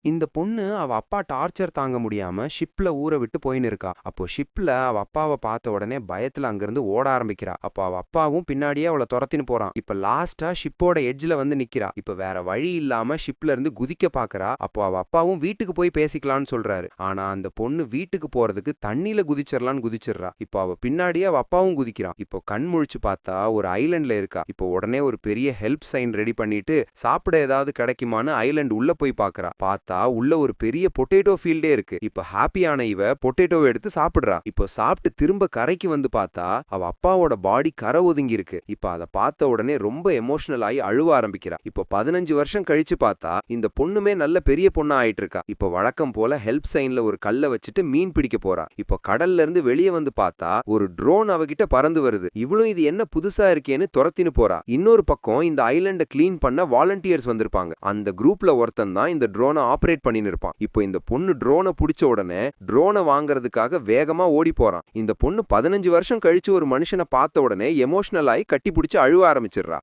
இந்த பொண்ணு அவ அப்பா டார்ச்சர் தாங்க முடியாம ஷிப்ல ஊற விட்டு போயின்னு இருக்கா. அப்போ ஷிப்ல அவ அப்பாவ பார்த்த உடனே பயத்துல அங்கிருந்து ஓட ஆரம்பிக்கிறா. அப்போ அவ அப்பாவும் பின்னாடியே அவள துரத்தின்னு போறான். இப்ப லாஸ்டா ஷிப்போட எட்ஜ்ல வந்து நிக்கிறா. இப்ப வேற வழி இல்லாம ஷிப்ல இருந்து குதிக்க பாக்குறா. அப்போ அவ அப்பாவும் வீட்டுக்கு போய் பேசிக்கலாம்னு சொல்றாரு. ஆனா அந்த பொண்ணு வீட்டுக்கு போறதுக்கு தண்ணியில குதிச்சிடலான்னு குதிச்சிடுறா. இப்போ அவ பின்னாடியே அவ அப்பாவும் குதிக்கிறான். இப்போ கண் முழிச்சு பார்த்தா ஒரு ஐலண்ட்ல இருக்கா. இப்போ உடனே ஒரு பெரிய ஹெல்ப் சைன் ரெடி பண்ணிட்டு சாப்பிட ஏதாவது கிடைக்குமான்னு ஐலண்ட் உள்ள போய் பாக்குறா. உள்ள ஒரு பெரிய பொட்டேட்டோ ஃபீல்டே இருக்கு. இப்ப ஹாப்பியான இவ பொட்டேட்டோவை எடுத்து சாப்பிடுறா. இப்போ சாப்பிட்டு திரும்ப கரைக்கு வந்து பார்த்தா அவ அப்பாவோட பாடி கரை ஒதுங்கி இருக்கு. இப்ப அதை பார்த்த உடனே ரொம்ப எமோஷனல் ஆகி அழுவ ஆரம்பிக்கிறா. இப்போ 15 வருஷம் கழிச்சு பார்த்தா இந்த பொண்ணுமே நல்ல பெரிய பொண்ணா ஆயிட்டு இருக்கா. இப்போ வழக்கம் போல ஹெல்ப் சைன்ல ஒரு கல்லை வச்சுட்டு மீன் பிடிக்க போறா. இப்போ கடல்ல இருந்து வெளியே வந்து பார்த்தா ஒரு ட்ரோன் அவகிட்ட பறந்து வருது. இவளும் இது என்ன புதுசா இருக்கேன்னு துரத்தின்னு போறா. இன்னொரு பக்கம் இந்த ஐலண்ட கிளீன் பண்ண வாலண்டியர்ஸ் வந்திருப்பாங்க. அந்த குரூப்ல ஒருத்தன் தான் இந்த ட்ரோனை ஆபரேட் பண்ணின்னு இருப்பான். இப்போ இந்த பொண்ணு ட்ரோனை புடிச்ச உடனே ட்ரோனை வாங்குறதுக்காக வேகமா ஓடி போறான். இந்த பொண்ணு 15 வருஷம் கழிச்சு ஒரு மனுஷனை பார்த்த உடனே எமோஷனல் ஆகி கட்டி பிடிச்சு அழுவ ஆரம்பிச்சிடுறா.